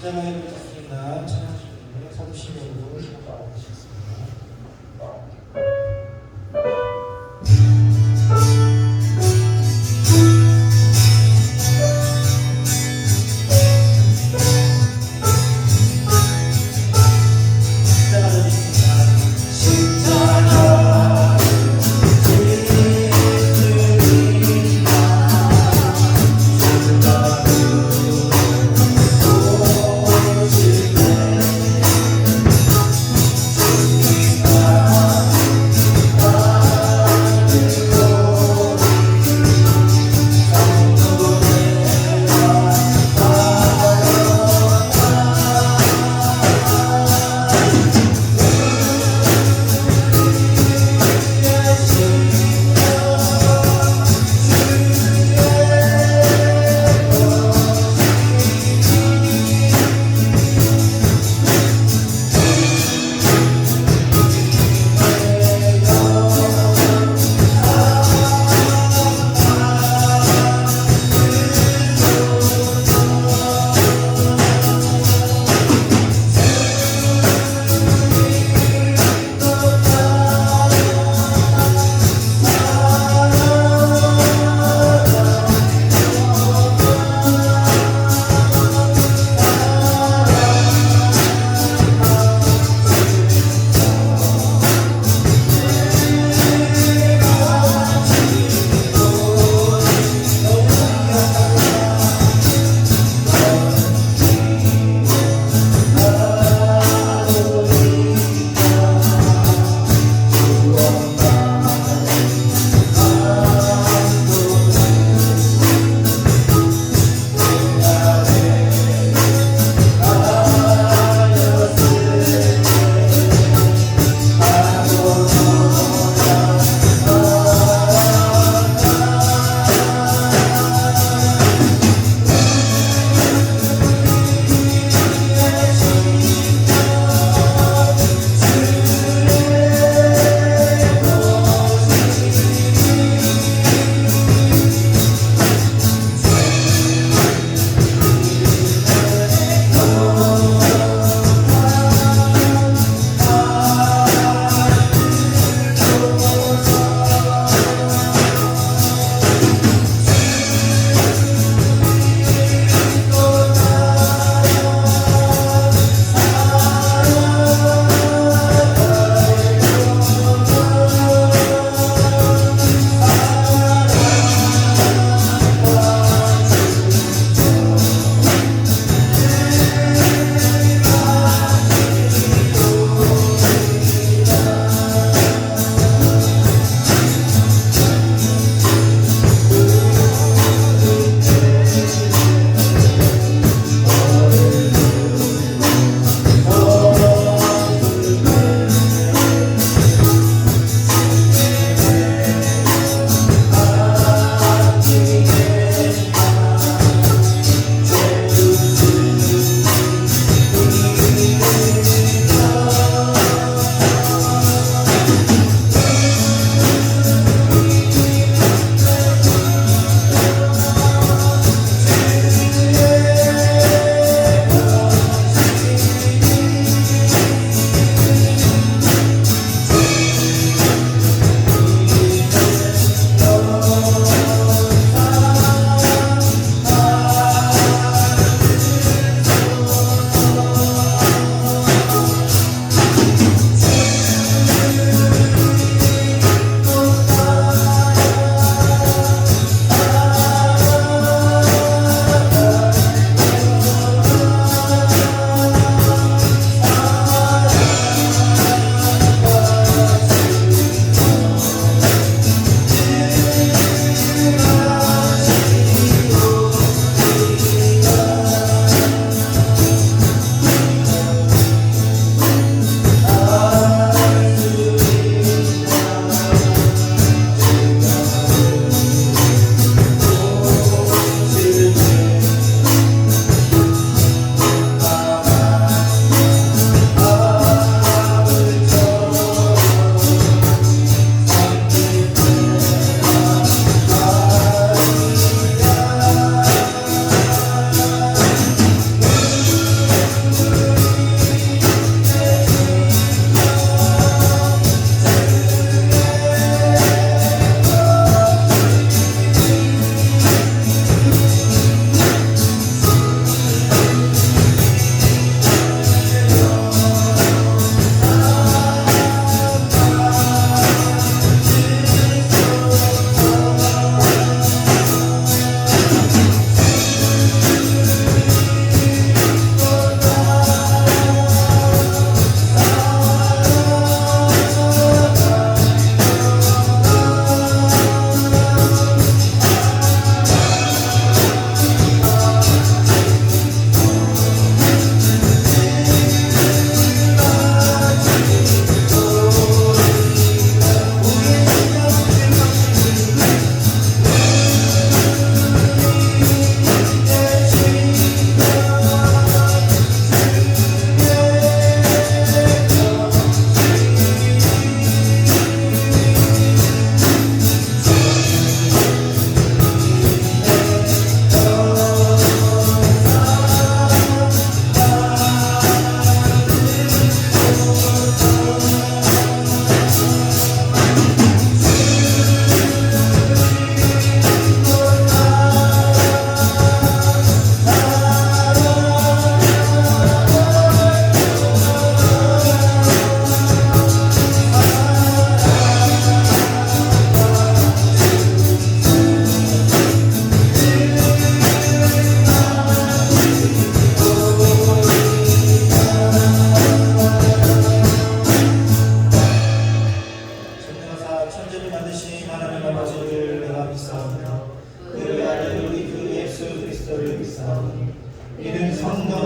입장을 부탁드립니다. 찬양팀 서주시려고 바라겠습니다.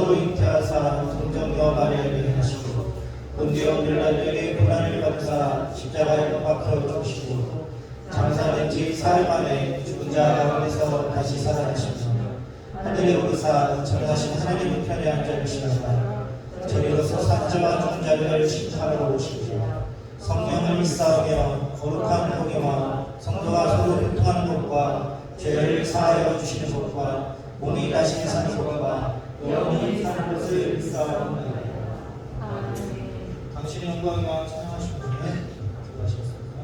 성도로 잉태하사 성정녀 마리아에게 하시고 본디오 빌라도에게 고난을 받으사 십자가에 못 박혀 죽으시고 장사된 지 사흘 만에 죽은 자 가운데서 다시 살아나시며 하늘에 오르사 전하신 하나님 우편에 앉아 계시다가 저리로서 산자와 죽은 자들을 심판하러 오시고 성령을 일사하며 거룩한 복음과 성도가 서로 교통하는 것과 죄를 사하여 주시는 것과 몸이 다시 사는 것과 영원히 사는 것을 일사하옵나이다. 당신의 영광과 찬양하신 분에 들어가시겠습니다.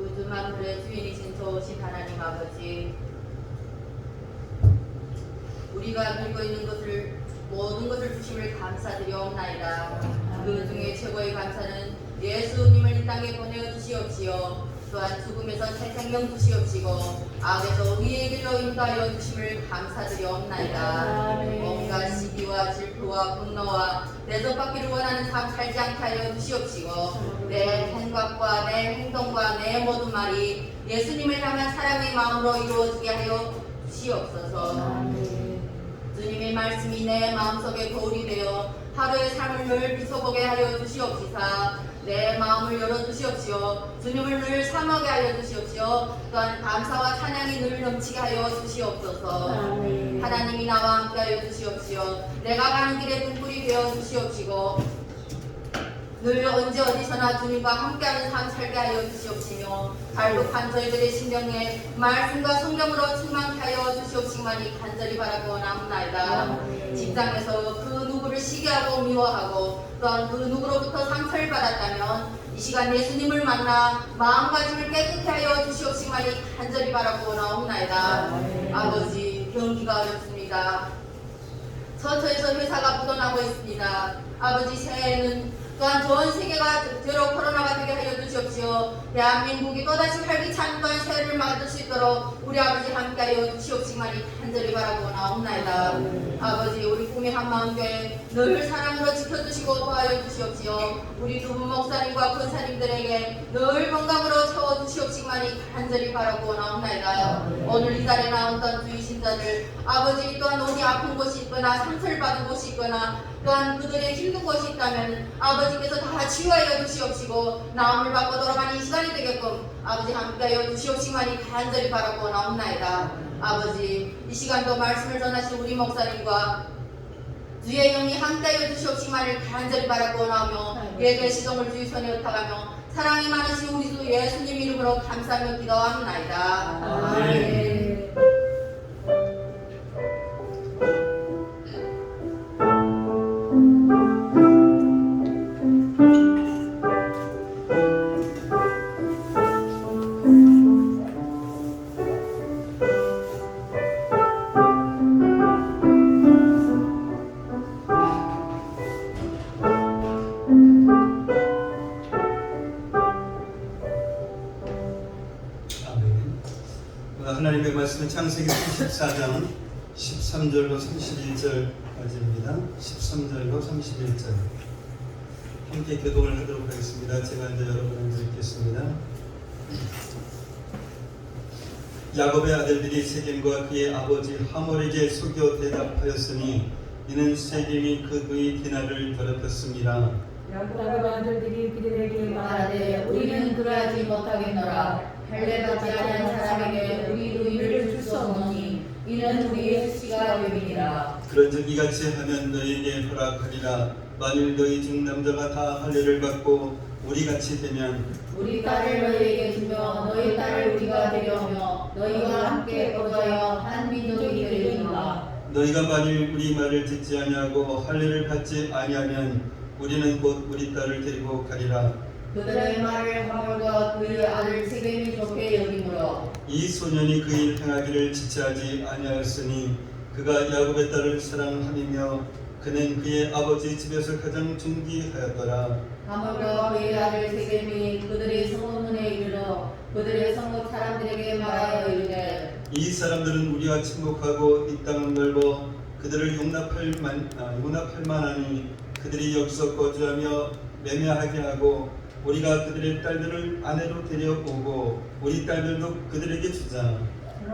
우주 만물의 주인이신 좋으신 하나님 아버지, 우리가 밀고 있는 것을 모든 것을 주심을 감사드리옵나이다. 그 중에 최고의 감사는 예수님을 이 땅에 보내어 주시옵시오. 또한 죽음에서 새 생명 주시옵시고 악에서 의의 길로 인도하여 주심을 감사드리옵나이다. 온갖 시기와 질투와 분노와 대접받기를 원하는 삶 살지 않게 하여 주시옵시고 내 생각과 내 행동과 내 모든 말이 예수님을 향한 사랑의 마음으로 이루어지게 하여 주시옵소서. 주님의 말씀이 내 마음속에 거울이 되어 하루의 삶을 늘 비춰보게 하여 주시옵시사. 내 마음을 열어주시옵시오. 주님을 늘 사모하게 하여 주시옵시오. 또한 감사와 찬양이 늘 넘치게 하여 주시옵소서. 하나님이 나와 함께 하여 주시옵시오. 내가 가는 길에 등불이 되어 주시옵시고 늘 언제 어디서나 주님과 함께하는 삶 살게 하여 주시옵시며 갈급한 저희들의 심령에 말씀과 성경으로 충만케 하여 주시옵시기만이 간절히 바라고 원하옵나이다. 직장에서 그 누구를 시기하고 미워하고 또한 그 누구로부터 상처를 받았다면 이 시간 예수님을 만나 마음가짐을 깨끗게 하여 주시옵시기만이 간절히 바라고 원하옵나이다. 아버지, 경기가 어렵습니다. 서초에서 회사가 묻어나고 있습니다. 아버지, 새해에는 또한 전 세계가 들어 코로나가 되게 하여 주시옵시오. 대한민국이 또다시 활기찬 또한 새해를 맞을 수 있도록 우리 아버지 함께하여 주시옵시기만이 간절히 바라고 나옵나이다. 아버지 우리 꿈이 한마음교회 늘 사랑으로 지켜주시고 보하여 주시옵시오. 우리 두 분 목사님과 권사님들에게 늘 건강으로 채워주시옵시기만이 간절히 바라고 나옵나이다. 오늘 이 자리에 나온던 주의 신자들 아버지 또한 어디 아픈 곳이 있거나 상처를 받은 곳이 있거나 또한 그들의 힘든 것이 있다면 아버지께서 다 치유하여 주시옵시고 나음을 받고 돌아가는 이 시간이 되게끔 아버지 함께하여 주시옵시기만이 간절히 바라고 나옵나이다. 아버지 이 시간도 말씀을 전하신 우리 목사님과 주의 영이 함께하여 주시옵시기만을 간절히 바라고 나오며 예배 시동을 주의 손에 의탁하며 사랑이 많으신 우리 주 예수님 이름으로 감사하며 기도합나이다. 아멘. 하나님의 말씀은 창세기 34장 13절로 31절까지입니다. 13절로 31절 함께 교독을 하도록 하겠습니다. 제가 이제 여러분에게 읽겠습니다. 야곱의 아들들이 세겜과 그의 아버지 하몰에게 속여 대답하였으니 이는 세겜이 그의 디나를 더럽혔습니다. 야곱의 아들들이 그들에게 말하되 우리는 그러하지 못하겠노라. 할례받지 아니한 사람에게 우리 의를 줄 수 없노니 이는 우리의 수치가 됨이니라. 그런즉 이같이 하면 너희에게 허락하리라. 만일 너희 중 남자가 다 할례를 받고 우리같이 되면 우리 딸을 너희에게 주며 너희 딸을 우리가 데려오며 너희와 함께 거주하여 한 민족이 되리이다. 너희가 만일 우리 말을 듣지 아니하고 할례를 받지 아니하면 우리는 곧 우리 딸을 데리고 가리라. 그들의 말을 하몰과 그의 아들 세겜이 좋게 여기므로 이 소년이 그 일 행하기를 지체하지 아니하였으니 그가 야곱의 딸을 사랑함이며 그는 그의 아버지 집에서 가장 존귀하였더라. 하몰과 그의 아들 세겜이 그들의 성문에 이르러 그들의 성읍 사람들에게 말하여 이르되 이 사람들은 우리와 친목하고 이 땅은 넓어 그들을 용납할 만하니 그들이 여기서 거주하며 매매하게 하고 우리가 그들의 딸들을 아내로 데려오고 우리 딸들도 그들에게 주자.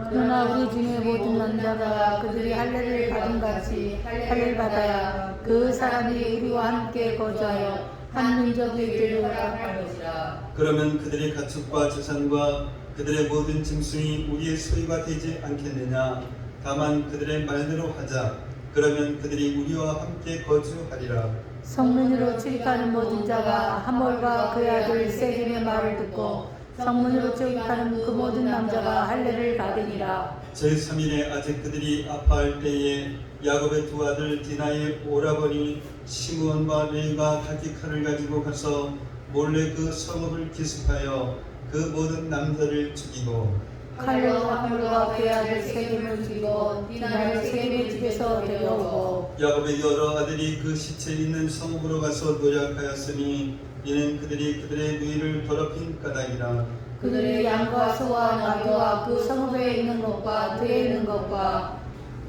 그러나 우리 중에 모든 남자가 그들이 할례를 받은 같이 할례를 받아야 그 사람이 우리와 함께 거주하여 한 민족이 되리라 할 것이라. 그러면 그들의 가축과 재산과 그들의 모든 짐승이 우리의 소유가 되지 않겠느냐. 다만 그들의 말대로 하자. 그러면 그들이 우리와 함께 거주하리라. 성문으로 출입하는 모든 자가 하몰과 그의 아들 세겜의 말을 듣고 성문으로 출입하는 그 모든 남자가 할례를 받으니라. 제3일에 아직 그들이 아파할 때에 야곱의 두 아들 디나의 오라버니 시므온과 레이가 각기 칼을 가지고 가서 몰래 그 성읍을 기습하여 그 모든 남자를 죽이고 칼로 하몰과 그의 아들 세겜을 죽이고 디나를 세겜의 집에서 데려오고 야곱의 여러 아들이 그 시체 있는 성읍으로 가서 노력하였으니 이는 그들이 그들의 누이를 더럽힌 까닭이라. 그들의 양과 소와 나귀와 그 성읍에 있는 것과 들에 있는 것과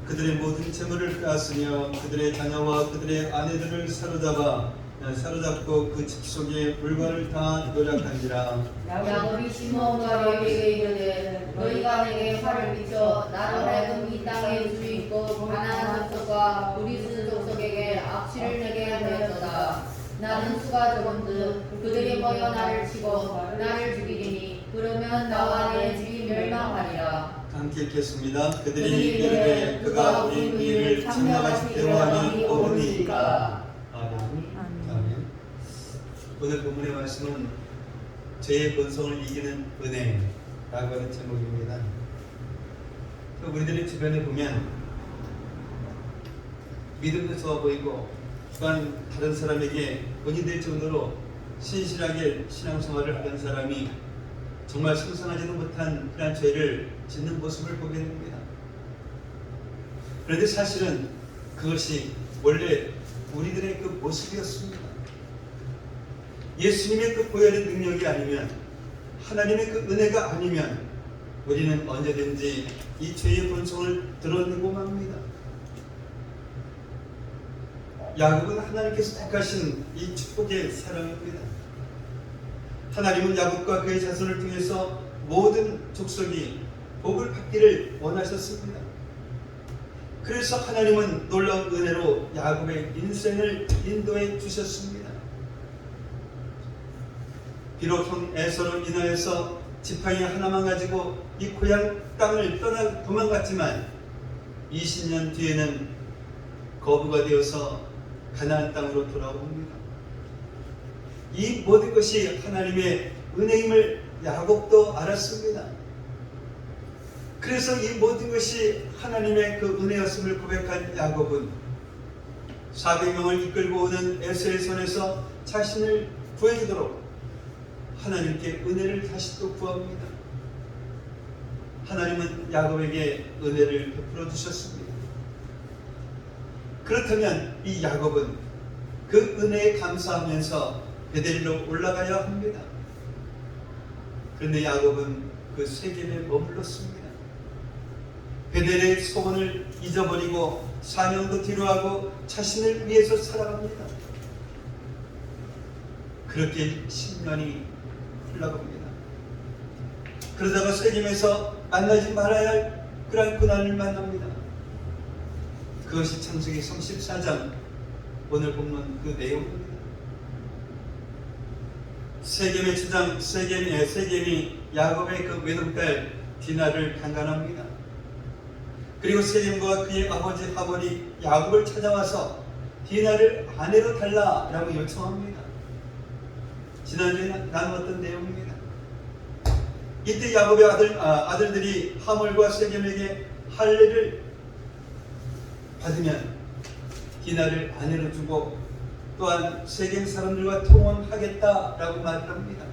그들의 모든 재물을 빼앗으며 그들의 자녀와 그들의 아내들을 사로잡고 그 집 속에 물건을 다 노력한지라. 야곱이 시므온과 레위에게 이르되 너희가 내게 화를 비쳐 나로 하여금 이 땅에 주 있고 가나안 족속과 브리스 족속에게 악취를 내게 하였도다. 나는 수가 적은즉 그들이 모여 나를 치고 나를 죽이리니 그러면 나와 내 집이 멸망하리라. 함께 읽겠습니다. 그들이 이르되 그가 우리 일을 참여하시 대화하니 옳으니까. 아멘. 오늘 본문의 말씀은 죄의 본성을 이기는 은혜라고 하는 제목입니다. 우리들의 주변에 보면 믿음도 좋아 보이고 또한 다른 사람에게 본이 될 정도로 신실하게 신앙생활을 하던 사람이 정말 상상하지도 못한 그런 죄를 짓는 모습을 보게 됩니다. 그런데 사실은 그것이 원래 우리들의 그 모습이었습니다. 예수님의 그 보혈의 능력이 아니면, 하나님의 그 은혜가 아니면 우리는 언제든지 이 죄의 본성을 드러내고 맙니다. 야곱은 하나님께서 택하신 이 축복의 사랑입니다. 하나님은 야곱과 그의 자손을 통해서 모든 족속이 복을 받기를 원하셨습니다. 그래서 하나님은 놀라운 은혜로 야곱의 인생을 인도해 주셨습니다. 비록 형 에서로 인하여서 지팡이 하나만 가지고 이 고향 땅을 떠나 도망갔지만 20년 뒤에는 거부가 되어서 가나안 땅으로 돌아옵니다. 이 모든 것이 하나님의 은혜임을 야곱도 알았습니다. 그래서 이 모든 것이 하나님의 그 은혜였음을 고백한 야곱은 400명을 이끌고 오는 에서의 손에서 자신을 구해주도록 하나님께 은혜를 다시 또 구합니다. 하나님은 야곱에게 은혜를 베풀어 주셨습니다. 그렇다면 이 야곱은 그 은혜에 감사하면서 베델리로 올라가야 합니다. 그런데 야곱은 그 세겜에 머물렀습니다. 베델의 소원을 잊어버리고 사명도 뒤로하고 자신을 위해서 살아갑니다. 그렇게 10년이 흘러갑니다. 그러다가 세겜에서 만나지 말아야 할 그런 고난을 만납니다. 그것이 창세기 34장 오늘 본문 그 내용입니다. 세겜의 주장 세겜이 야곱의 그 외동딸 디나를 강간합니다. 그리고 세겜과 그의 아버지 하볼이 야곱을 찾아와서 디나를 아내로 달라라고 요청합니다. 지난주에 나누었던 내용입니다. 이때 야곱의 아들들이 하몰과 세겜에게 할례를 받으면 디나를 아내로 주고 또한 세겜 사람들과 통혼하겠다라고 말합니다.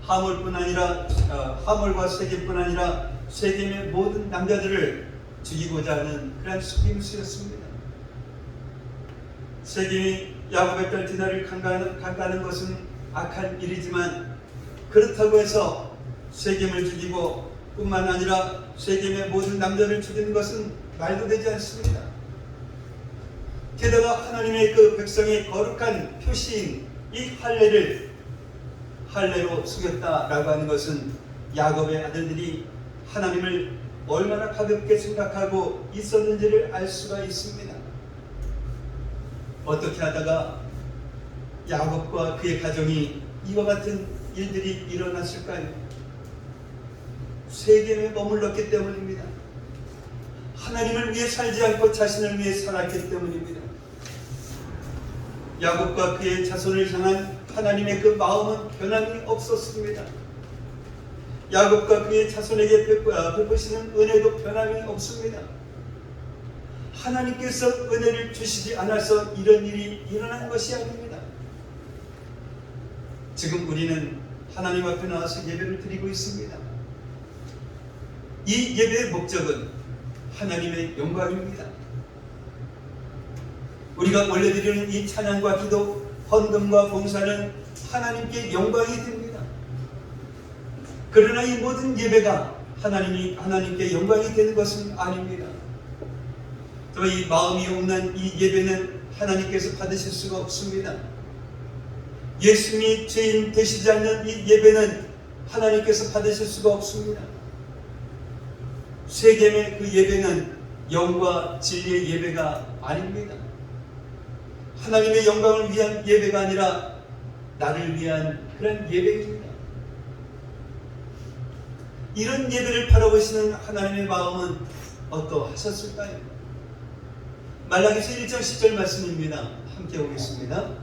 하몰과 세겜뿐 아니라 세겜의 모든 남자들을 죽이고자 하는 그런 속임수였습니다. 세겜이 야곱의 딸 디나를 강간하는 것은 악한 일이지만 그렇다고 해서 세겜을 죽이고 뿐만 아니라 세겜의 모든 남자를 죽이는 것은 말도 되지 않습니다. 게다가 하나님의 그 백성의 거룩한 표시인 이 할례로 속였다라고 하는 것은 야곱의 아들들이 하나님을 얼마나 가볍게 생각하고 있었는지를 알 수가 있습니다. 어떻게 하다가 야곱과 그의 가정이 이와 같은 일들이 일어났을까요? 세겜에 머물렀기 때문입니다. 하나님을 위해 살지 않고 자신을 위해 살았기 때문입니다. 야곱과 그의 자손을 향한 하나님의 그 마음은 변함이 없었습니다. 야곱과 그의 자손에게 베푸시는 은혜도 변함이 없습니다. 하나님께서 은혜를 주시지 않아서 이런 일이 일어난 것이 아닙니다. 지금 우리는 하나님 앞에 나와서 예배를 드리고 있습니다. 이 예배의 목적은 하나님의 영광입니다. 우리가 올려드리는 이 찬양과 기도, 헌금과 봉사는 하나님께 영광이 됩니다. 그러나 이 모든 예배가 하나님께 영광이 되는 것은 아닙니다. 저희 마음이 없는 이 예배는 하나님께서 받으실 수가 없습니다. 예수님이 죄인 되시지 않는 이 예배는 하나님께서 받으실 수가 없습니다. 세겜의 그 예배는 영과 진리의 예배가 아닙니다. 하나님의 영광을 위한 예배가 아니라 나를 위한 그런 예배입니다. 이런 예배를 바라보시는 하나님의 마음은 어떠하셨을까요? 말라기서 1장 10절 말씀입니다. 함께 보겠습니다.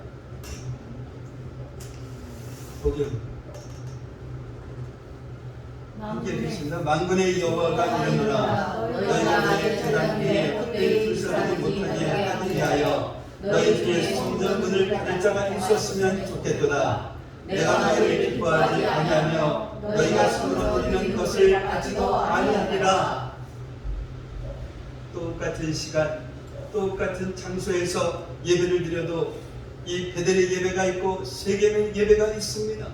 함께 읽겠습니다. 만군의 여호와가 이르노라 너희가 너희 제단 위에 헛되이 불사르지 못하게 하기 위하여 너희 중에 성전문을 닫을 자가 있었으면 좋겠도다. 내가 너희를 기뻐하지 아니하며 너희가 손으로 드리는 것을 아직도 아니하리라. 똑같은 시간, 똑같은 장소에서 예배를 드려도 이 베델의 예배가 있고 세겜의 예배가 있습니다.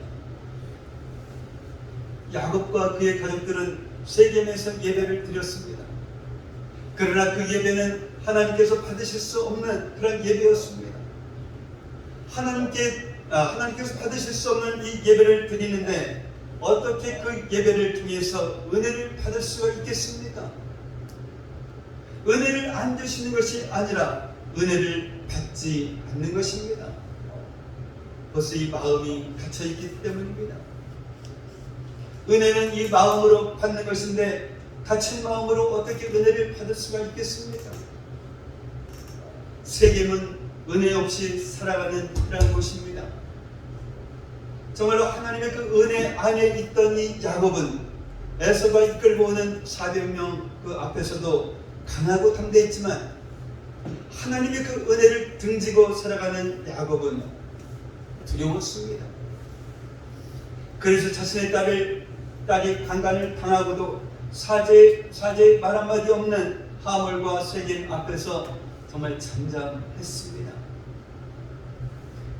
야곱과 그의 가족들은 세겜에서 예배를 드렸습니다. 그러나 그 예배는 하나님께서 받으실 수 없는 그런 예배였습니다. 하나님께서 받으실 수 없는 이 예배를 드리는데 어떻게 그 예배를 통해서 은혜를 받을 수가 있겠습니까? 은혜를 안 주시는 것이 아니라 은혜를 받지 않는 것입니다. 벌써 이 마음이 갇혀있기 때문입니다. 은혜는 이 마음으로 받는 것인데 갇힌 마음으로 어떻게 은혜를 받을 수가 있겠습니까? 세겜은 은혜 없이 살아가는 그런 곳입니다. 정말로 하나님의 그 은혜 안에 있던 이 야곱은 에서가 이끌고 오는 400명 그 앞에서도 강하고 담대했지만 하나님의 그 은혜를 등지고 살아가는 야곱은 두려웠습니다. 그래서 자신의 딸이 강간을 당하고도 사죄 말 한마디 없는 하물과 세겜 앞에서 정말 잠잠했습니다.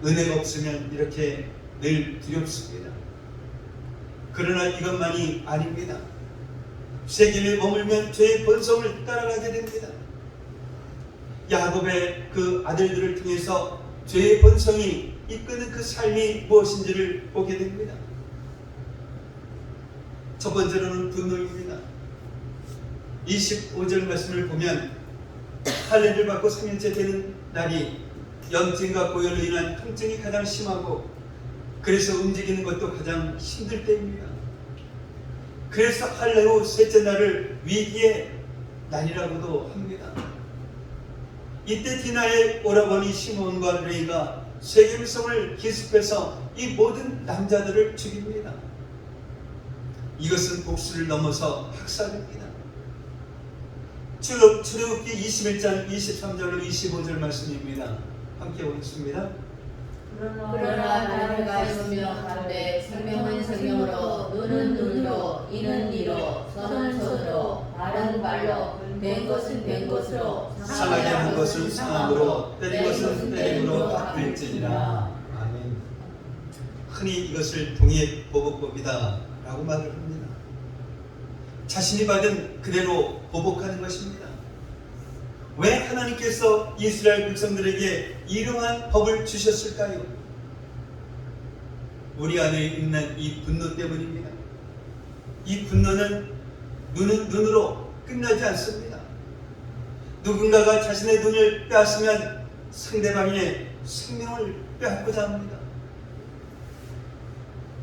은혜가 없으면 이렇게 늘 두렵습니다. 그러나 이것만이 아닙니다. 세겜에 머물면 죄의 본성을 따라가게 됩니다. 야곱의 그 아들들을 통해서 죄의 본성이 이끄는 그 삶이 무엇인지를 보게 됩니다. 첫 번째로는 분노입니다. 25절 말씀을 보면 할례를 받고 3년째 되는 날이 염증과 고열로 인한 통증이 가장 심하고 그래서 움직이는 것도 가장 힘들 때입니다. 그래서 할례 후 셋째 날을 위기의 날이라고도 합니다. 이때 디나의 오라버니 시몬과 레이가 세겜성을 기습해서 이 모든 남자들을 죽입니다. 이것은 복수를 넘어서 학살입니다. 출애굽기 21장 23절로 25절 말씀입니다. 함께 보겠습니다. 그러나 나를 가있으며 하되 생명은 생명으로 눈은 눈으로 이는 이로 손은 손으로 발은 발로 된 것은 된 것으로 상하게 한 것은 상함으로 때린 것은 때림으로 갚을지니라. 아멘. 흔히 이것을 동의보복법이다 라고 말을 합니다. 자신이 받은 그대로 보복하는 것입니다. 왜 하나님께서 이스라엘 백성들에게 이러한 법을 주셨을까요? 우리 안에 있는 이 분노 때문입니다. 이 분노는 눈은 눈으로 끝나지 않습니다. 누군가가 자신의 눈을 빼앗으면 상대방의 생명을 빼앗고자 합니다.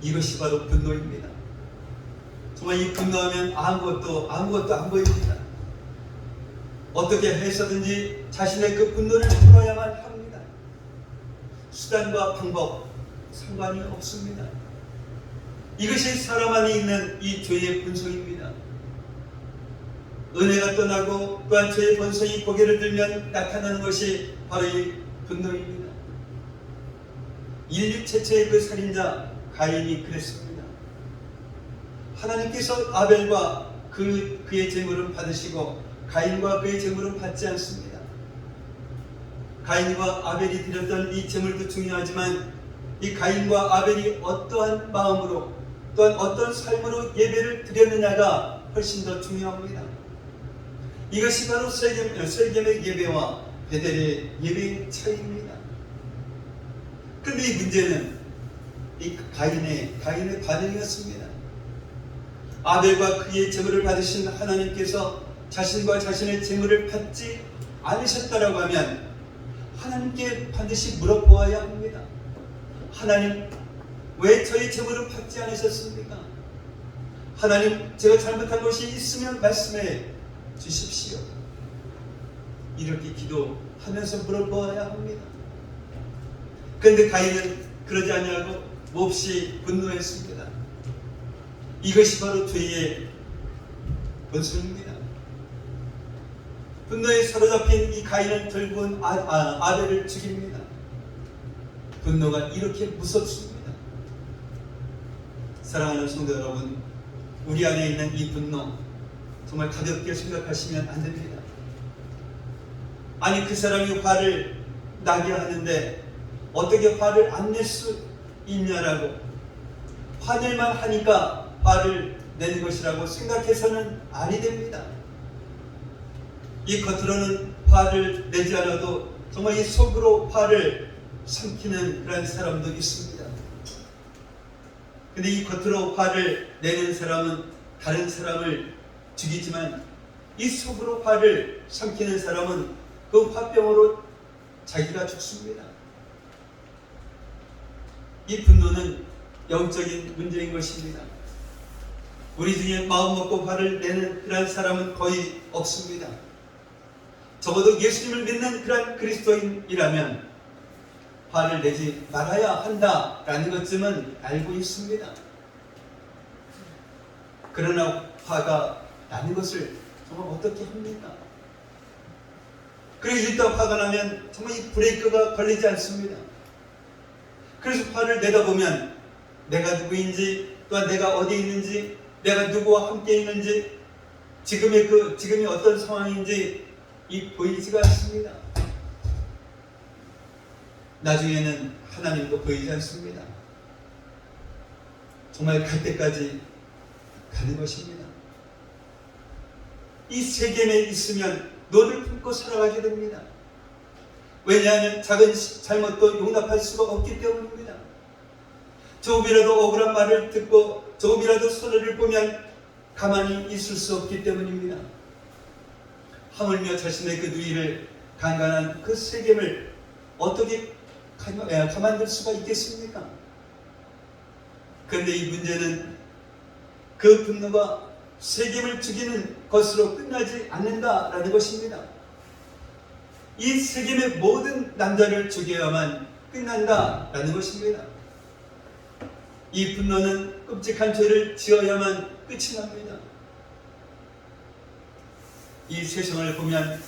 이것이 바로 분노입니다. 정말 이 분노하면 아무것도 안 보입니다. 어떻게 해서든지 자신의 그 분노를 풀어야만 합니다. 수단과 방법 상관이 없습니다. 이것이 사람 안에 있는 이 죄의 본성입니다. 은혜가 떠나고 또한 죄의 본성이 고개를 들면 나타나는 것이 바로 이 분노입니다. 인류 최초의 그 살인자 가인이 그랬습니다. 하나님께서 아벨과 그의 제물은 받으시고 가인과 그의 제물은 받지 않습니다. 가인과 아벨이 드렸던 이 제물도 중요하지만 이 가인과 아벨이 어떠한 마음으로 또한 어떤 삶으로 예배를 드렸느냐가 훨씬 더 중요합니다. 이것이 바로 세겜의 예배와 베델의 예배의 차이입니다. 그런데 이 문제는 이 가인의 반응이었습니다. 아벨과 그의 제물을 받으신 하나님께서 자신과 자신의 제물을 받지 않으셨다라고 하면 하나님께 반드시 물어보아야 합니다. 하나님, 왜 저희 제물을 받지 않으셨습니까? 하나님, 제가 잘못한 것이 있으면 말씀해 주십시오. 이렇게 기도하면서 물어보아야 합니다. 그런데 가인은 그러지 아니하고 몹시 분노했습니다. 이것이 바로 죄의 본성입니다. 분노에 사로잡힌 이 가인은 결국은 아벨을 죽입니다. 분노가 이렇게 무섭습니다. 사랑하는 성도 여러분, 우리 안에 있는 이 분노 정말 가볍게 생각하시면 안 됩니다. 아니, 그 사람이 화를 나게 하는데 어떻게 화를 안 낼 수 있냐라고, 화낼만 하니까 화를 내는 것이라고 생각해서는 아니 됩니다. 이 겉으로는 화를 내지 않아도 정말 이 속으로 화를 삼키는 그런 사람도 있습니다. 근데 이 겉으로 화를 내는 사람은 다른 사람을 죽이지만, 이 속으로 화를 삼키는 사람은 그 화병으로 자기가 죽습니다. 이 분노는 영적인 문제인 것입니다. 우리 중에 마음 먹고 화를 내는 그런 사람은 거의 없습니다. 적어도 예수님을 믿는 그런 그리스도인이라면 화를 내지 말아야 한다라는 것쯤은 알고 있습니다. 그러나 화가 나는 것을 정말 어떻게 합니까? 그리고 일단 화가 나면 정말 이 브레이크가 걸리지 않습니다. 그래서 화를 내다 보면 내가 누구인지, 또한 내가 어디에 있는지, 내가 누구와 함께 있는지, 지금이 어떤 상황인지 보이지가 않습니다. 나중에는 하나님도 보이지 않습니다. 정말 갈 때까지 가는 것입니다. 이 세계에 있으면 너를 품고 살아가게 됩니다. 왜냐하면 작은 잘못도 용납할 수가 없기 때문입니다. 조금이라도 억울한 말을 듣고 조금이라도 손해를 보면 가만히 있을 수 없기 때문입니다. 하물며 자신의 그 누이를 강간한 그 세겜을 어떻게 가만둘 수가 있겠습니까? 그런데 이 문제는 그 분노가 세겜을 죽이는 것으로 끝나지 않는다라는 것입니다. 이 세겜의 모든 남자를 죽여야만 끝난다라는 것입니다. 이 분노는 끔찍한 죄를 지어야만 끝이 납니다. 이 세상을 보면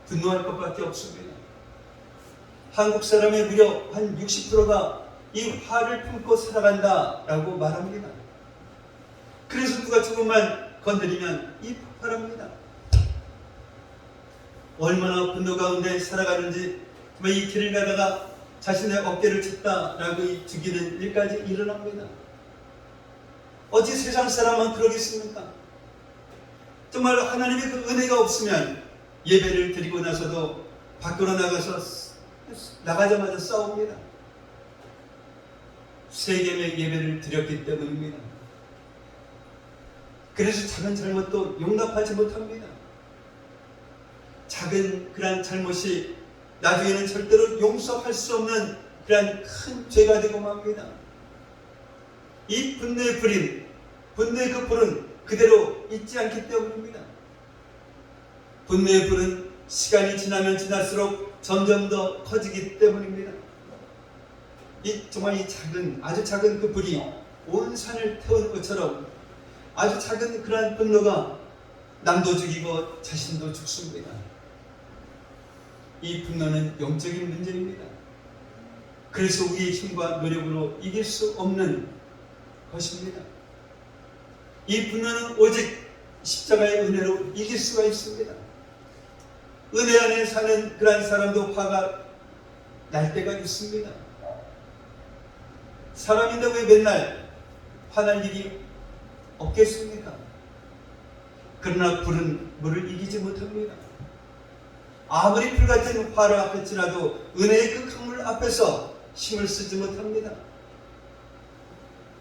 분노할 것밖에 없습니다. 한국 사람의 무려 한 60%가 이 화를 품고 살아간다라고 말합니다. 그래서 누가 조금만 건드리면 이 폭발합니다. 얼마나 분노 가운데 살아가는지, 정말 이 길을 가다가 자신의 어깨를 쳤다라고 죽이는 일까지 일어납니다. 어찌 세상 사람만 그러겠습니까? 정말 하나님의 그 은혜가 없으면 예배를 드리고 나서도 밖으로 나가자마자 싸웁니다. 세겜의 예배를 드렸기 때문입니다. 그래서 작은 잘못도 용납하지 못합니다. 작은 그런 잘못이 나중에는 절대로 용서할 수 없는 그런 큰 죄가 되고 맙니다. 이 분노의 불임, 분노의 그 불은 그대로 있지 않기 때문입니다. 분노의 불은 시간이 지나면 지날수록 점점 더 커지기 때문입니다. 정말 이 아주 작은 그 불이 온 산을 태운 것처럼 아주 작은 그러한 분노가 남도 죽이고 자신도 죽습니다. 이 분노는 영적인 문제입니다. 그래서 우리의 힘과 노력으로 이길 수 없는 것입니다. 이 분노는 오직 십자가의 은혜로 이길 수가 있습니다. 은혜 안에 사는 그런 사람도 화가 날 때가 있습니다. 사람인데 왜 맨날 화날 일이 없겠습니까? 그러나 불은 물을 이기지 못합니다. 아무리 불같은 화를 할지라도 은혜의 그 강물 앞에서 힘을 쓰지 못합니다.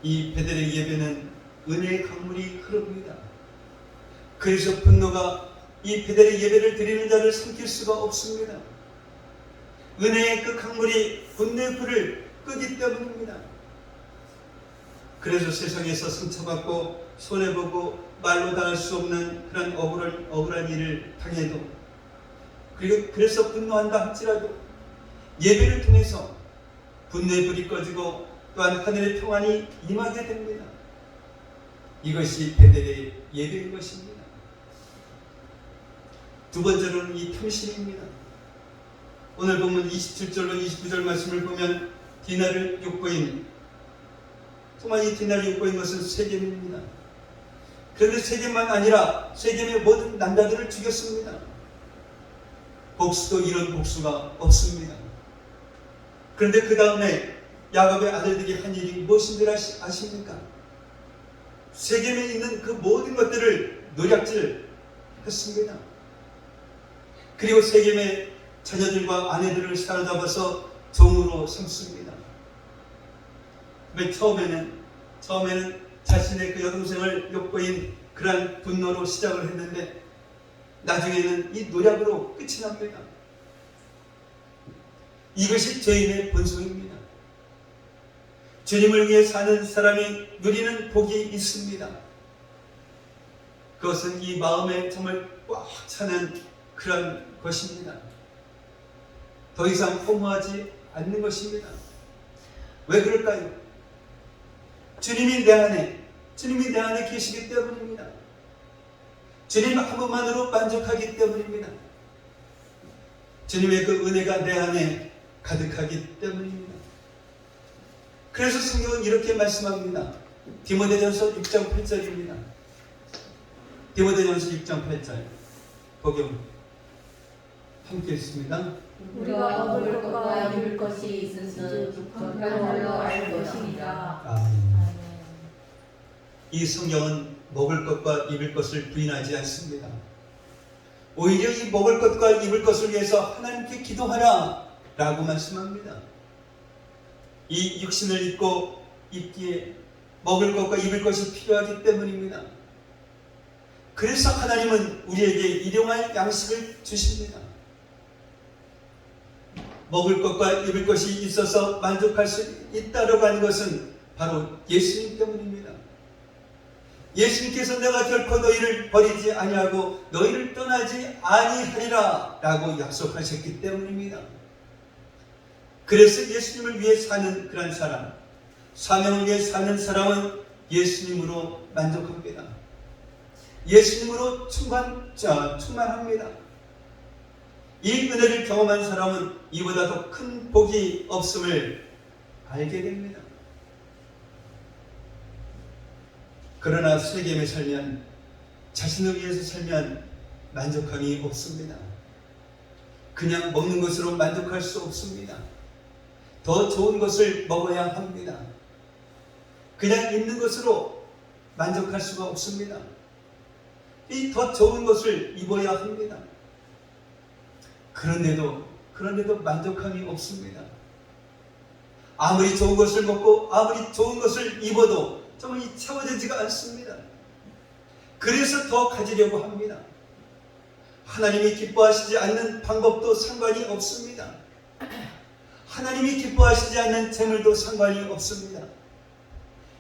이 베델의 예배는 은혜의 강물이 흐릅니다. 그래서 분노가 이 베델의 예배를 드리는 자를 삼킬 수가 없습니다. 은혜의 그 강물이 분노의 불을 끄기 때문입니다. 그래서 세상에서 상처받고 손해보고 말로 다 할 수 없는 그런 억울한 일을 당해도, 그래서 분노한다 할지라도 예배를 통해서 분노의 불이 꺼지고 또한 하늘의 평안이 임하게 됩니다. 이것이 베델의 예배인 것입니다. 두 번째로는 이 탐심입니다. 오늘 보면 27절로 29절 말씀을 보면 디나를 욕보인, 정말 이 디나를 욕보인 것은 세겜입니다. 그런데 세겜만 아니라 세겜의 모든 남자들을 죽였습니다. 복수도 이런 복수가 없습니다. 그런데 그 다음에 야곱의 아들들이 한 일이 무엇인 줄 아십니까? 세겜에 있는 그 모든 것들을 노략질 했습니다. 그리고 세겜의 자녀들과 아내들을 사로잡아서 종으로 삼습니다. 처음에는 자신의 그 여동생을 욕보인 그러한 분노로 시작을 했는데 나중에는 이 노략으로 끝이 납니다. 이것이 죄인의 본성입니다. 주님을 위해 사는 사람이 누리는 복이 있습니다. 그것은 이 마음에 정말 꽉 차는 그런 것입니다. 더 이상 허무하지 않는 것입니다. 왜 그럴까요? 주님이 내 안에 계시기 때문입니다. 주님 한 분만으로 만족하기 때문입니다. 주님의 그 은혜가 내 안에 가득하기 때문입니다. 그래서 성경은 이렇게 말씀합니다. 디모데전서 6장 8절입니다. 디모데전서 6장 8절 복음 함께 읽습니다. 우리가 얻을 것과 입을 것이 있은즉 전달하여 알 것이니라. 아멘. 이 성경은 먹을 것과 입을 것을 부인하지 않습니다. 오히려 이 먹을 것과 입을 것을 위해서 하나님께 기도하라 라고 말씀합니다. 이 육신을 입고 입기에 먹을 것과 입을 것이 필요하기 때문입니다. 그래서 하나님은 우리에게 일용할 양식을 주십니다. 먹을 것과 입을 것이 있어서 만족할 수 있다라고 하는 것은 바로 예수님 때문입니다. 예수님께서 내가 결코 너희를 버리지 아니하고 너희를 떠나지 아니하리라 라고 약속하셨기 때문입니다. 그래서 예수님을 위해 사는 그런 사람, 사명을 위해 사는 사람은 예수님으로 만족합니다. 예수님으로 충만합니다. 이 은혜를 경험한 사람은 이보다 더 큰 복이 없음을 알게 됩니다. 그러나 세겜에 살면, 자신을 위해서 살면 만족함이 없습니다. 그냥 먹는 것으로 만족할 수 없습니다. 더 좋은 것을 먹어야 합니다. 그냥 입는 것으로 만족할 수가 없습니다. 이 더 좋은 것을 입어야 합니다. 그런데도 만족함이 없습니다. 아무리 좋은 것을 먹고 아무리 좋은 것을 입어도 정말 채워지지가 않습니다. 그래서 더 가지려고 합니다. 하나님이 기뻐하시지 않는 방법도 상관이 없습니다. 하나님이 기뻐하시지 않는 재물도 상관이 없습니다.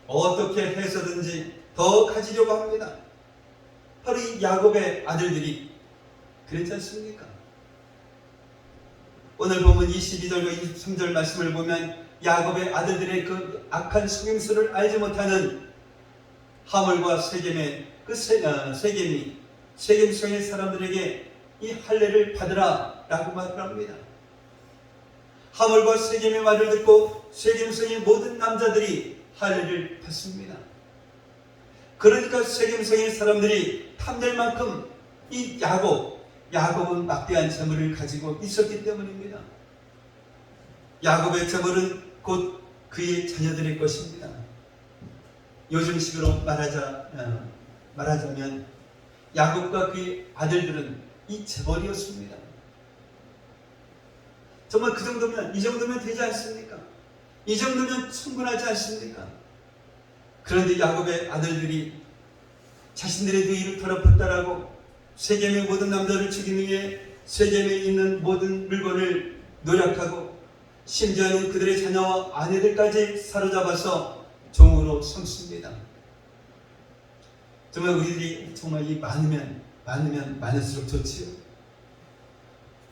어떻게 해서든지 더 가지려고 합니다. 바로 이 야곱의 아들들이 그랬지 않습니까? 오늘 본문 22절과 23절 말씀을 보면 야곱의 아들들의 그 악한 속임수를 알지 못하는 하몰과 세겜의 세겜 성의 사람들에게 이 할례를 받으라 라고 말을 합니다. 하몰과 세겜의 말을 듣고 세겜 성의 모든 남자들이 할례를 받습니다. 그러니까 세겜 성의 사람들이 탐낼 만큼 이 야곱은 막대한 재물을 가지고 있었기 때문입니다. 야곱의 재물은 곧 그의 자녀들의 것입니다. 요즘식으로 말하자면 야곱과 그의 아들들은 이 재벌이었습니다. 정말 이 정도면 되지 않습니까? 이 정도면 충분하지 않습니까? 그런데 야곱의 아들들이 자신들의 누이를 더럽혔다라고 세겜의 모든 남자를 죽이기 위해 세겜에 있는 모든 물건을 노략하고 심지어는 그들의 자녀와 아내들까지 사로잡아서 종으로 삼습니다. 정말 우리들이 정말 이 많으면 많을수록 좋지요.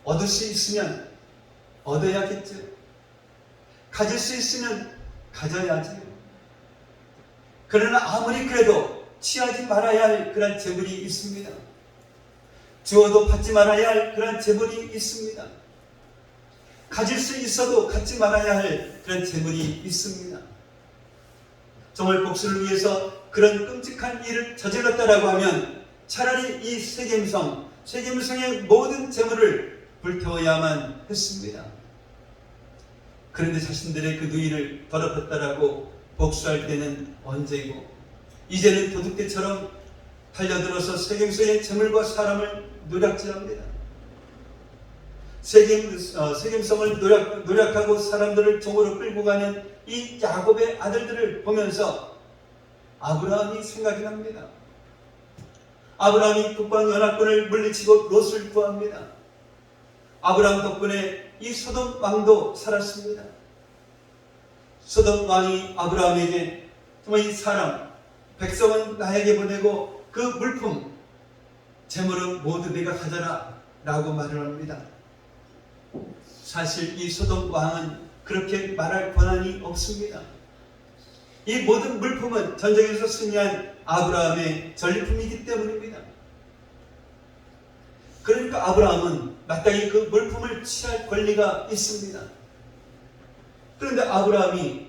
얻을 수 있으면 얻어야겠죠. 가질 수 있으면 가져야지요. 그러나 아무리 그래도 취하지 말아야 할 그런 재물이 있습니다. 주어도 받지 말아야 할 그런 재물이 있습니다. 가질 수 있어도 갖지 말아야 할 그런 재물이 있습니다. 정말 복수를 위해서 그런 끔찍한 일을 저질렀다라고 하면 차라리 이 세겜성의 모든 재물을 불태워야만 했습니다. 그런데 자신들의 그 누이를 더럽혔다라고 복수할 때는 언제이고, 이제는 도둑들처럼 달려들어서 세겜성의 재물과 사람을 노략질합니다. 세겜성을 노략하고 사람들을 종으로 끌고 가는 이 야곱의 아들들을 보면서 아브라함이 생각이 납니다. 아브라함이 북방 연합군을 물리치고 롯을 구합니다. 아브라함 덕분에 이 소돔 왕도 살았습니다. 소돔 왕이 아브라함에게 정말 이 사람, 백성은 나에게 보내고 그 물품, 재물은 모두 내가 가져라 라고 말을 합니다. 사실 이 소돔 왕은 그렇게 말할 권한이 없습니다. 이 모든 물품은 전쟁에서 승리한 아브라함의 전리품이기 때문입니다. 그러니까 아브라함은 마땅히 그 물품을 취할 권리가 있습니다. 그런데 아브라함이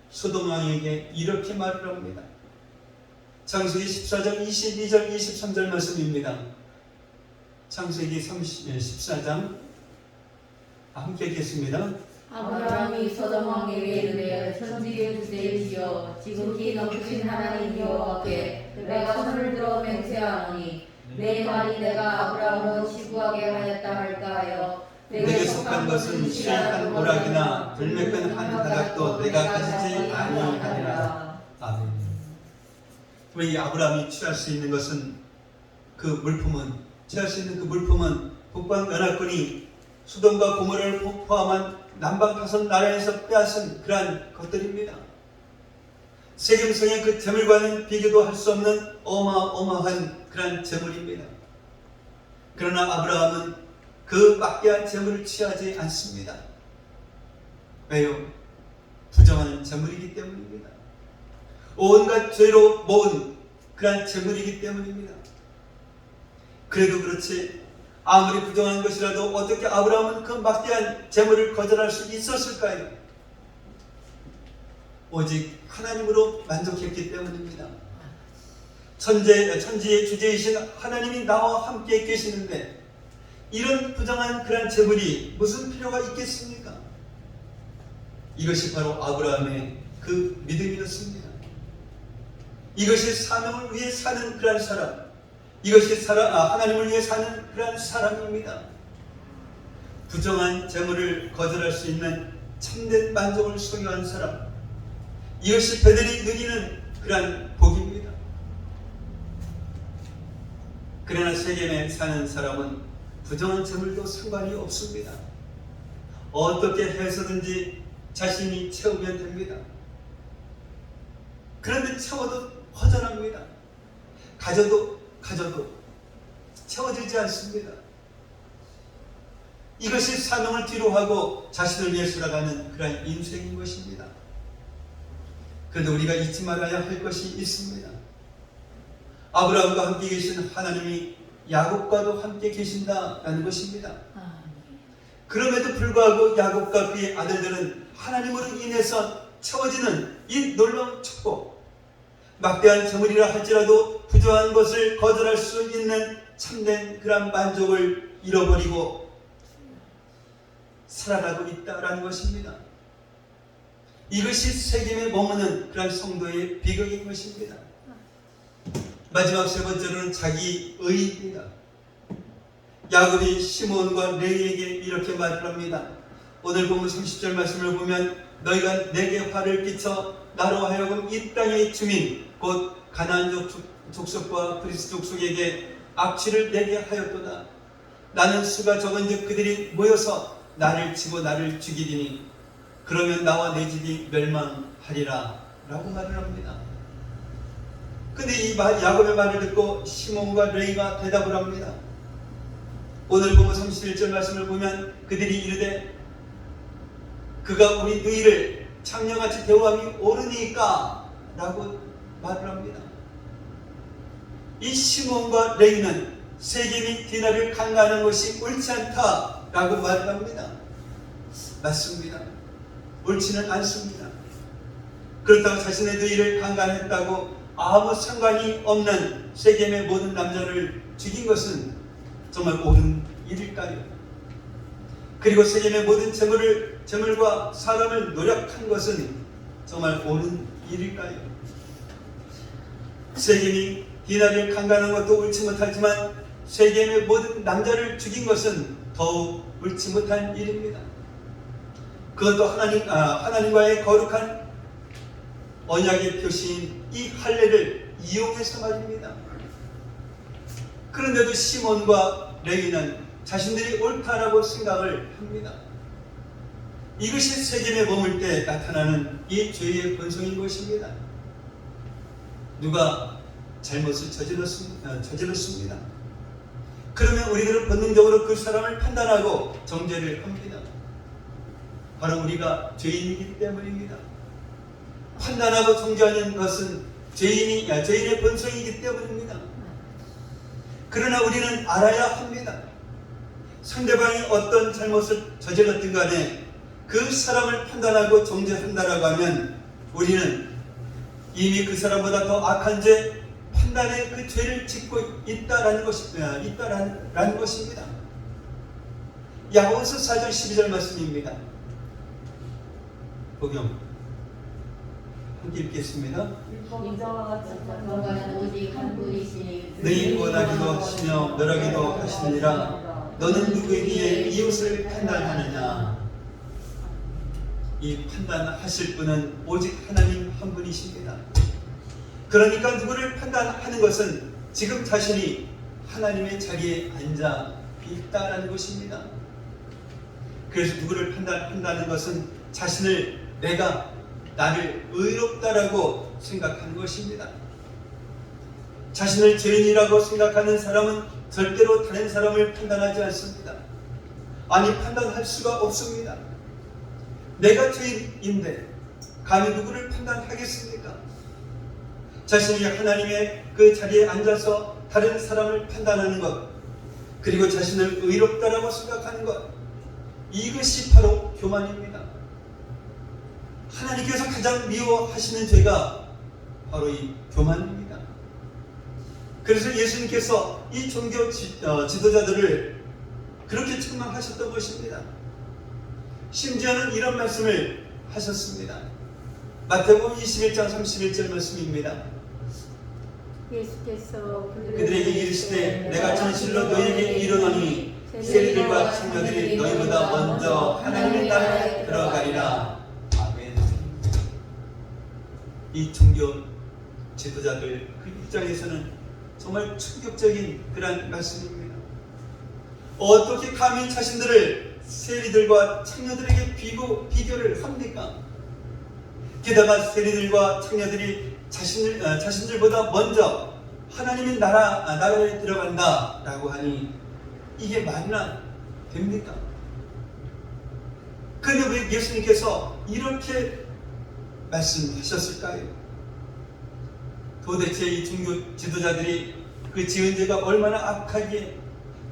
소돔 왕에게 이렇게 말을 합니다. 창세기 14장 22절 23절 말씀입니다. 창세기 14장 함께 읽겠습니다. 아브라함이 소돔 왕에게 이르되 천지의 주제이시여 지극히 높으신 하나님 여호와께 내가 손을 들어 맹세하노니 내 말이 내가 아브라함으로 지구하게 하였다 할까 하여 내게 속한 것은 실한 오락이나 불매끈 한 가닥도 내가 가지지 아니하리라. 아멘. 이 아브라함이 취할 수 있는 것은 취할 수 있는 그 물품은 북방 연합군이 소돔과 고모라를 포함한 남방 다섯 나라에서 빼앗은 그러한 것들입니다. 세겜성의 그 재물과는 비교도 할 수 없는 어마어마한 그러한 재물입니다. 그러나 아브라함은 그 막대한 재물을 취하지 않습니다. 왜요? 부정한 재물이기 때문입니다. 온갖 죄로 모은 그러한 재물이기 때문입니다. 그래도 그렇지 아무리 부정한 것이라도 어떻게 아브라함은 그 막대한 재물을 거절할 수 있었을까요? 오직 하나님으로 만족했기 때문입니다. 천지의 주제이신 하나님이 나와 함께 계시는데 이런 부정한 그런 재물이 무슨 필요가 있겠습니까? 이것이 바로 아브라함의 그 믿음이었습니다. 이것이 사명을 위해 사는 그런 사람, 이것이 하나님을 위해 사는 그런 사람입니다. 부정한 재물을 거절할 수 있는 참된 만족을 소유한 사람, 이것이 배들이 누리는 그런 복입니다. 그러나 세겜에 사는 사람은 부정한 재물도 상관이 없습니다. 어떻게 해서든지 자신이 채우면 됩니다. 그런데 채워도 허전합니다. 가져도 채워지지 않습니다. 이것이 사명을 뒤로하고 자신을 위해 살아가는 그런 인생인 것입니다. 그런데 우리가 잊지 말아야 할 것이 있습니다. 아브라함과 함께 계신 하나님이 야곱과도 함께 계신다라는 것입니다. 그럼에도 불구하고 야곱과 그의 아들들은 하나님으로 인해서 채워지는 이 놀라운 축복, 막대한 재물이라 할지라도 부정한 것을 거절할 수 있는 참된 그런 만족을 잃어버리고 살아가고 있다라는 것입니다. 이것이 세겜에 머무는 그런 성도의 비극인 것입니다. 마지막 세 번째로는 자기 의입니다. 야곱이 시몬과 레위에게 이렇게 말을 합니다. 오늘 본문 30절 말씀을 보면 너희가 내게 화를 끼쳐 나로 하여금 이 땅의 주민 곧 가나안 족속과 브리스 족속에게 악취를 내게 하였도다. 나는 수가 적은즉 그들이 모여서 나를 치고 나를 죽이리니 그러면 나와 내 집이 멸망하리라 라고 말을 합니다. 근데 이 야곱의 말을 듣고 시몬과 레위가 대답을 합니다. 오늘 본문 31절 말씀을 보면 그들이 이르되 그가 우리 너희를 창녀같이 대우함이 옳으니까 라고 말을 합니다. 이 시몬과 레위는 세겜이 디나를 강간하는 것이 옳지 않다 라고 말을 합니다. 맞습니다. 옳지는 않습니다. 그렇다고 자신의 너희를 강간했다고 아무 상관이 없는 세겜의 모든 남자를 죽인 것은 정말 옳은 일일까요? 그리고 세겜의 모든 재물과 사람을 노력한 것은 정말 옳은 일일까요? 세겜이 디나를 강간한 것도 옳지 못하지만 세겜의 모든 남자를 죽인 것은 더욱 옳지 못한 일입니다. 그것도 하나님과의 거룩한 언약의 표시인 이 할례를 이용해서 말입니다. 그런데도 시몬과 레위는 자신들이 옳다라고 생각을 합니다. 이것이 세겜에 머물 때 나타나는 이 죄의 본성인 것입니다. 누가 잘못을 저질렀습니다. 그러면 우리들은 본능적으로 그 사람을 판단하고 정죄를 합니다. 바로 우리가 죄인이기 때문입니다. 판단하고 정죄하는 것은 죄인의 본성이기 때문입니다. 그러나 우리는 알아야 합니다. 상대방이 어떤 잘못을 저질렀든 간에 그 사람을 판단하고 정죄한다라고 하면 우리는 이미 그 사람보다 더 악한 죄, 판단의 그 죄를 짓고 있다라는 것입니다. 야고보서 4장 12절 말씀입니다. 복용 함께 읽겠습니다. 인자는 오직 한 분이시니 너희 원하기도 하시며 멸하기도 하시느니라. 너는 누구에게 이웃을 판단하느냐? 이 판단하실 분은 오직 하나님 한 분이십니다. 그러니까 누구를 판단하는 것은 지금 자신이 하나님의 자리에 앉아 있다라는 것입니다. 그래서 누구를 판단한다는 것은 자신을 나를 의롭다라고 생각하는 것입니다. 자신을 죄인이라고 생각하는 사람은 절대로 다른 사람을 판단하지 않습니다. 아니, 판단할 수가 없습니다. 내가 죄인인데 감히 누구를 판단하겠습니까? 자신이 하나님의 그 자리에 앉아서 다른 사람을 판단하는 것, 그리고 자신을 의롭다라고 생각하는 것, 이것이 바로 교만입니다. 하나님께서 가장 미워하시는 죄가 바로 이 교만입니다. 그래서 예수님께서 이 종교 지도자들을 그렇게 책망하셨던 것입니다. 심지어는 이런 말씀을 하셨습니다. 마태복음 21장 31절 말씀입니다. 예수께서 그들에게 이르시되 내가 진실로 너희에게 이르노니 세리들과 청년들이 너희보다 먼저 하나님의 나라에 들어가리라. 아멘. 이 종교 지도자들 그 입장에서는 정말 충격적인 그런 말씀입니다. 어떻게 감히 자신들을 세리들과 창녀들에게 비교를 합니까? 게다가 세리들과 창녀들이 자신들보다 먼저 하나님의 나라에 들어간다라고 하니 이게 말이나 됩니까? 그런데 왜 예수님께서 이렇게 말씀하셨을까요? 도대체 이 종교 지도자들이 그 지은 죄가 얼마나 악하기에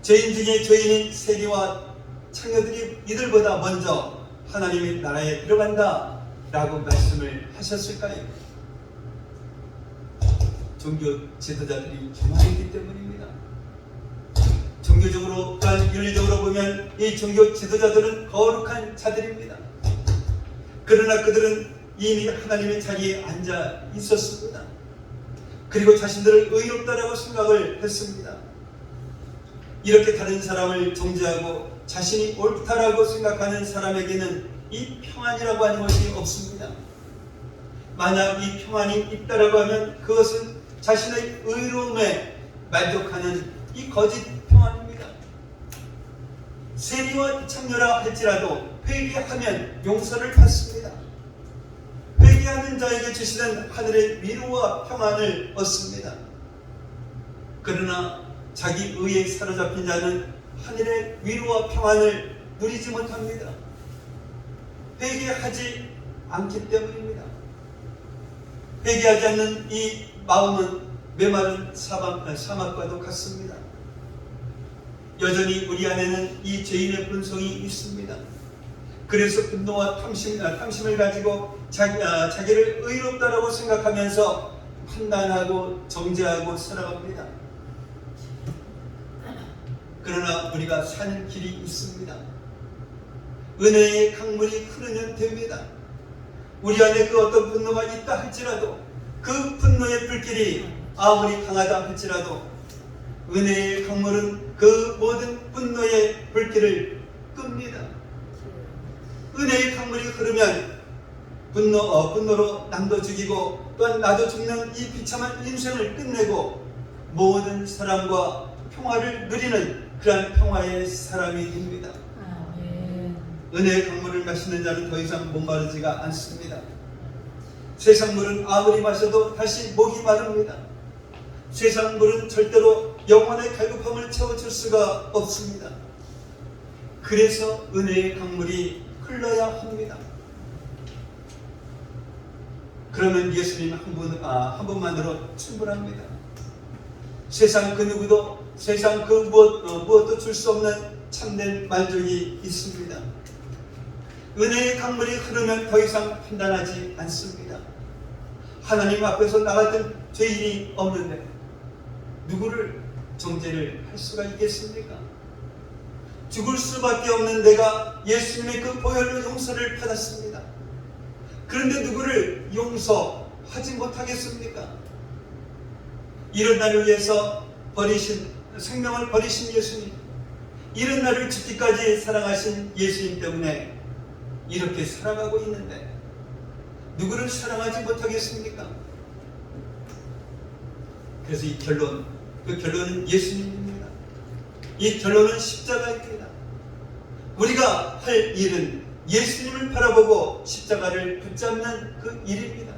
죄인 중에 죄인인 세리와 창녀들이 이들보다 먼저 하나님의 나라에 들어간다 라고 말씀을 하셨을까요? 종교 지도자들이 교만했기 때문입니다. 종교적으로 또한 윤리적으로 보면 이 종교 지도자들은 거룩한 자들입니다. 그러나 그들은 이미 하나님의 자리에 앉아 있었습니다. 그리고 자신들을 의롭다라고 생각을 했습니다. 이렇게 다른 사람을 정죄하고 자신이 옳다라고 생각하는 사람에게는 이 평안이라고 하는 것이 없습니다. 만약 이 평안이 있다라고 하면 그것은 자신의 의로움에 만족하는 이 거짓 평안입니다. 세리와 창녀라 할지라도 회개하면 용서를 받습니다. 회개하는 자에게 주시는 하늘의 위로와 평안을 얻습니다. 그러나 자기 의에 사로잡힌 자는 하늘의 위로와 평안을 누리지 못합니다. 회개하지 않기 때문입니다. 회개하지 않는 이 마음은 메마른 사막과도 같습니다. 여전히 우리 안에는 이 죄인의 본성이 있습니다. 그래서 분노와 탐심을 가지고 자기를 의롭다라고 생각하면서 판단하고 정죄하고 살아갑니다. 그러나 우리가 사는 길이 있습니다. 은혜의 강물이 흐르면 됩니다. 우리 안에 그 어떤 분노가 있다 할지라도 그 분노의 불길이 아무리 강하다 할지라도 은혜의 강물은 그 모든 분노의 불길을 끕니다. 은혜의 강물이 흐르면 분노로 남도 죽이고 또한 나도 죽는 이 비참한 인생을 끝내고 모든 사람과 평화를 누리는 그러한 평화의 사람이 됩니다. 은혜의 강물을 마시는 자는 더 이상 목마르지가 않습니다. 세상 물은 아무리 마셔도 다시 목이 마릅니다. 세상 물은 절대로 영혼의 갈급함을 채워줄 수가 없습니다. 그래서 은혜의 강물이 흘러야 합니다. 그러면 예수님 한 분만으로 충분합니다. 세상 그 누구도 세상 그 무엇도 줄 수 없는 참된 만족이 있습니다. 은혜의 강물이 흐르면 더 이상 판단하지 않습니다. 하나님 앞에서 나 같은 죄인이 없는데 누구를 정죄를 할 수가 있겠습니까? 죽을 수밖에 없는 내가 예수님의 그 보혈로 용서를 받았습니다. 그런데 누구를 용서하지 못하겠습니까? 이런 나를 위해서 생명을 버리신 예수님, 이런 나를 죽기까지 사랑하신 예수님 때문에 이렇게 살아가고 있는데 누구를 사랑하지 못하겠습니까? 그래서 그 결론은 예수님입니다. 이 결론은 십자가입니다. 우리가 할 일은 예수님을 바라보고 십자가를 붙잡는 그 일입니다.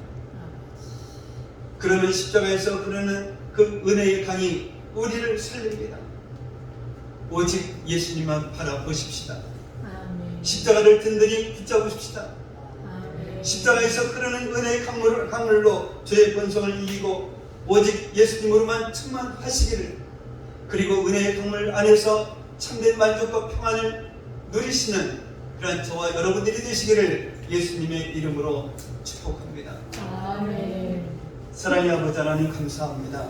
그러면 십자가에서 흐르는 그 은혜의 강이 우리를 살립니다. 오직 예수님만 바라보십시다. 십자가를 든든히 붙잡으십시다. 십자가에서 흐르는 은혜의 강물로 죄의 본성을 이기고 오직 예수님으로만 충만하시기를, 그리고 은혜의 강물 안에서 참된 만족과 평안을 누리시는 그런 저와 여러분들이 되시기를 예수님의 이름으로 축복합니다. 아멘. 사랑의 아버지 하나님 감사합니다.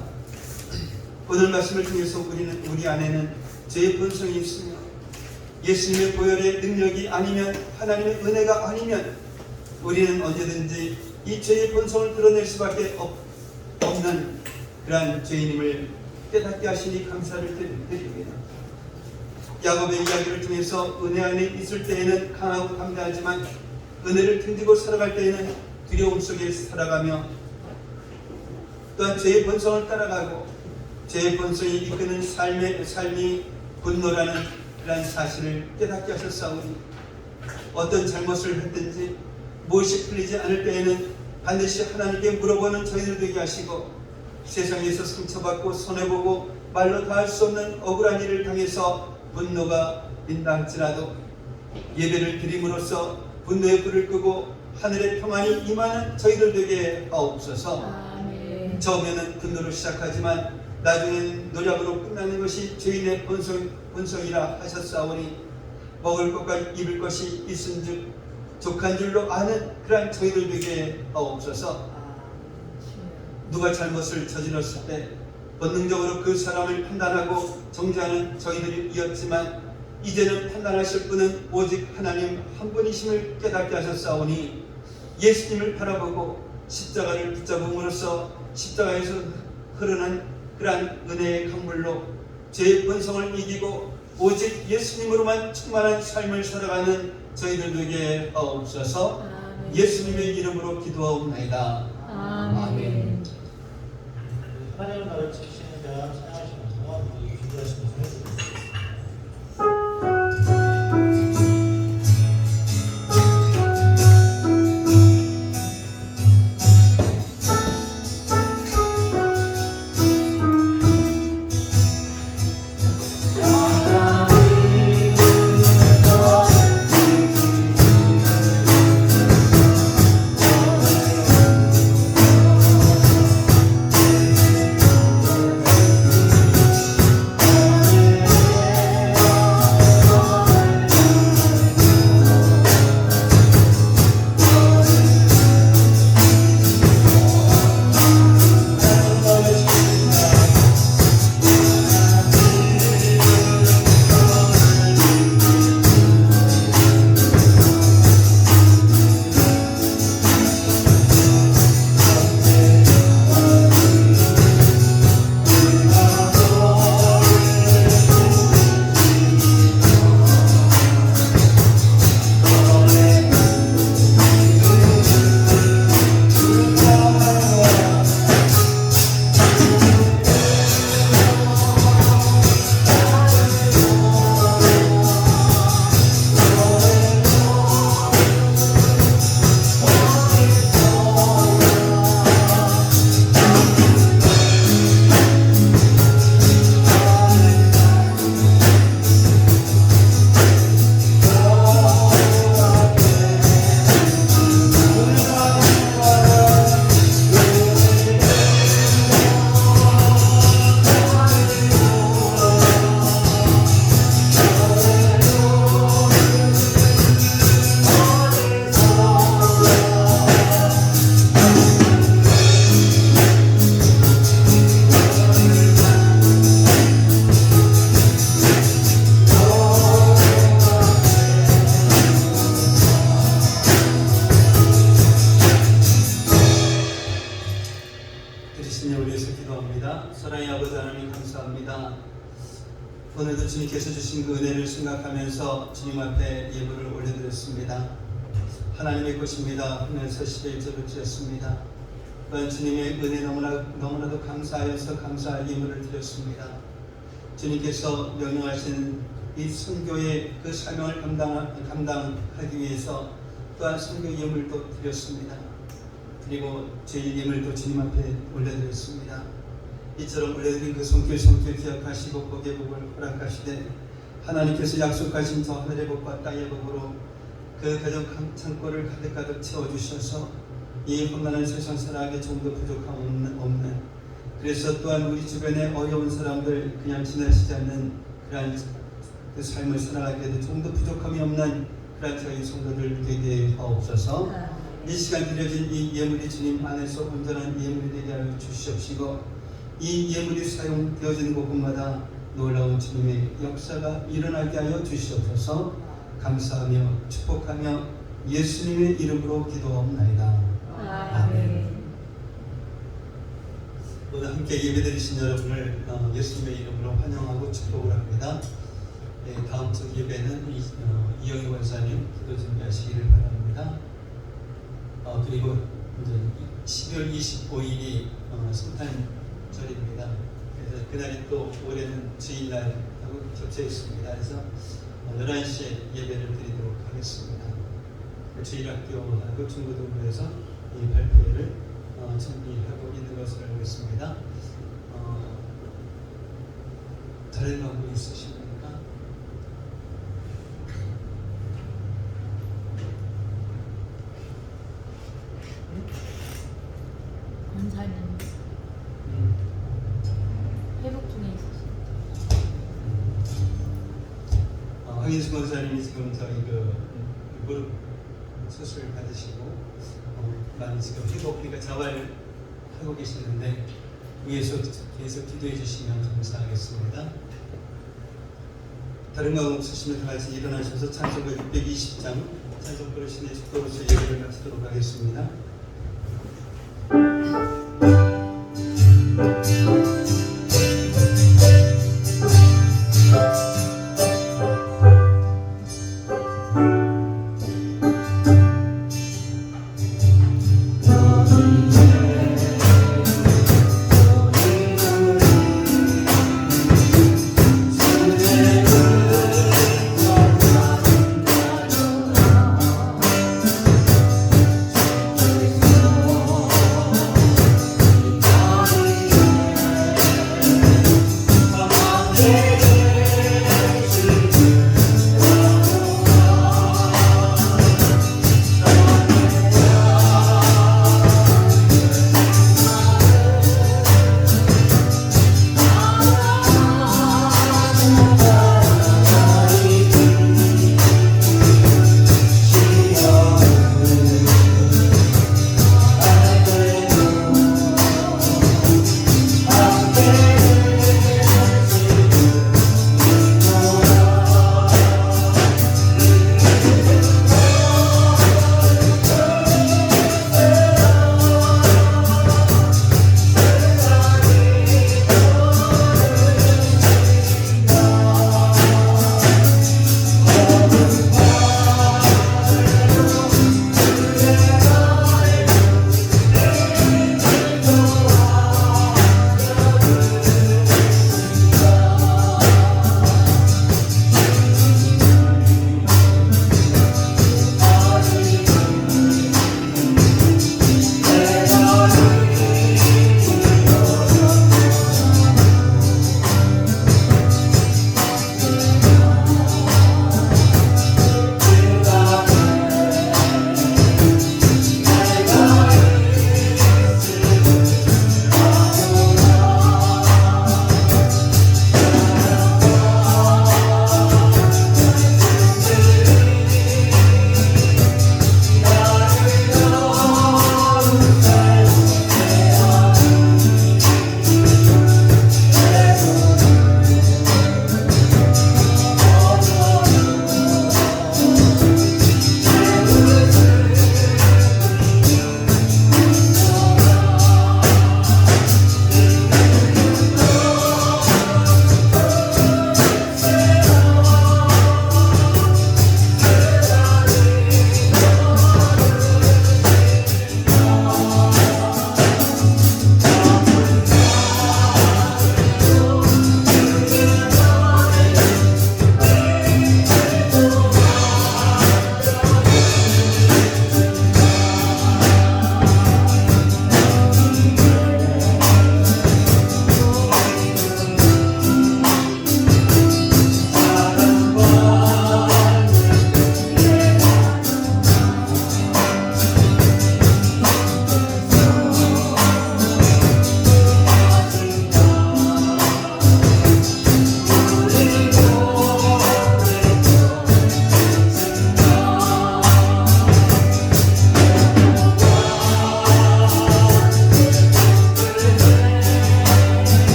오늘 말씀을 통해서 우리 안에는 죄의 본성이 있으며 예수님의 보혈의 능력이 아니면, 하나님의 은혜가 아니면 우리는 언제든지 이 죄의 본성을 드러낼 수밖에 없는 그러한 죄인임을 깨닫게 하시니 감사를 드립니다. 야곱의 이야기를 통해서 은혜 안에 있을 때에는 강하고 담대하지만 은혜를 등지고 살아갈 때에는 두려움 속에 살아가며 또한 죄의 본성을 따라가고 죄의 본성이 이끄는 삶이 분노라는 그런 사실을 깨닫게 하셨사오니 어떤 잘못을 했든지 무엇이 풀리지 않을 때에는 반드시 하나님께 물어보는 저희들 되게 하시고, 세상에서 상처받고 손해보고 말로 다 할 수 없는 억울한 일을 당해서 분노가 빈다 할지라도 예배를 드림으로써 분노의 불을 끄고 하늘의 평안이 임하는 저희들 되게 하옵소서. 아멘. 처음에는 분노로 시작하지만 나중에는 노력으로 끝나는 것이 죄인의 본성이라 하셨사오니 먹을 것과 입을 것이 있은즉 족한 줄로 아는 그러한 저희들 되게 하옵소서. 누가 잘못을 저질렀을 때 본능적으로 그 사람을 판단하고 정죄하는 저희들이었지만 이제는 판단하실 분은 오직 하나님 한 분이심을 깨닫게 하셨사오니 예수님을 바라보고 십자가를 붙잡음으로써 십자가에서 흐르는 그러한 은혜의 강물로 죄의 본성을 이기고 오직 예수님으로만 충만한 삶을 살아가는 저희들 되게 하옵소서. 예수님의 이름으로 기도하옵나이다. 아멘. 하나님 나를 지키시는 자 찬양하시면서 우리 준비하시면서 해주세요. 오늘도 주님께서 주신 그 은혜를 생각하면서 주님 앞에 예물을 올려드렸습니다. 하나님의 것입니다 하면서 11절을 드렸습니다. 또한 주님의 은혜 너무나도 감사하여서 감사할 예물을 드렸습니다. 주님께서 명령하신 이 선교의 그 사명을 감당하기 위해서 또한 선교 예물도 드렸습니다. 그리고 저희 예물도 주님 앞에 올려드렸습니다. 이처럼 올려드린 그 손길 기억하시고 복의 복을 허락하시되 하나님께서 약속하신 저 하늘의 복과 땅의 복으로 그 가정 창고를 가득 채워주셔서 이 험난한 세상 살아가기에 조금도 부족함 없는, 그래서 또한 우리 주변에 어려운 사람들 그냥 지나치지 않는 그러한 그 삶을 살아가기에도 조금도 부족함이 없는 그러한 저희 성도들 되게 하옵소서. 이 시간 드려진 이 예물이 주님 안에서 온전한 예물이 되게 하여 주시옵시고, 이 예물이 사용되어지는 곳곳마다 놀라운 주님의 역사가 일어나게 하여 주시옵소서. 감사하며 축복하며 예수님의 이름으로 기도하옵나이다. 아멘. 오늘 함께 예배드리신 여러분을 예수님의 이름으로 환영하고 축복을 합니다. 다음 주 예배는 이영희 원사님 기도 준비하시기를 바랍니다. 그리고 이제 12월 25일이 성탄절입니다. 그래서 그날이 또 올해는 주일날하고 겹쳐 있습니다. 그래서 11시에 예배를 드리도록 하겠습니다. 주일학교하고 중고등부에서 이 발표회를 준비하고 있는 것을 알고 있습니다. 다른 방법이 있으십니까? 권사님 회복 중에 있으시죠? 황인수 권사님이 지금 저희 그 무릎 수술 받으시고 많이 지금 회복기가 자활하고 계시는데 위에서 계속 기도해 주시면 감사하겠습니다. 다른 마음 없으시면 다 같이 일어나셔서 찬송가 620장 찬송 부르신의 축도로서 예배를 마치도록 하겠습니다.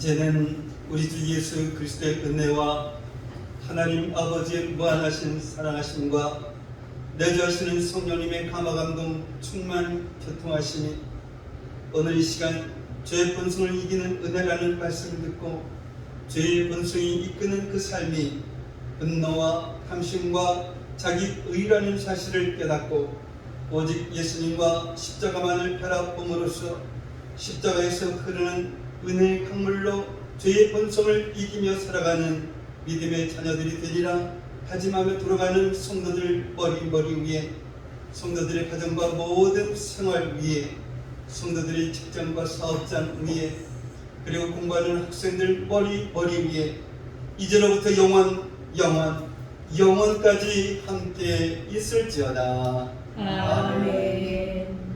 이제는 우리 주 예수 그리스도의 은혜와 하나님 아버지의 무한하신 사랑하심과 내주하시는 성령님의 감화감동 충만 교통하심이 오늘 이 시간 죄의 본성을 이기는 은혜라는 말씀을 듣고 죄의 본성이 이끄는 그 삶이 분노와 탐심과 자기 의라는 사실을 깨닫고 오직 예수님과 십자가만을 바라봄으로써 십자가에서 흐르는 은혜의 강물로 죄의 본성을 이기며 살아가는 믿음의 자녀들이 되리라 다짐하며 돌아가는 성도들 머리 위에, 성도들의 가정과 모든 생활 위에, 성도들의 직장과 사업장 위에, 그리고 공부하는 학생들 머리 위에 이제로부터 영원까지 함께 있을지어다. 아멘.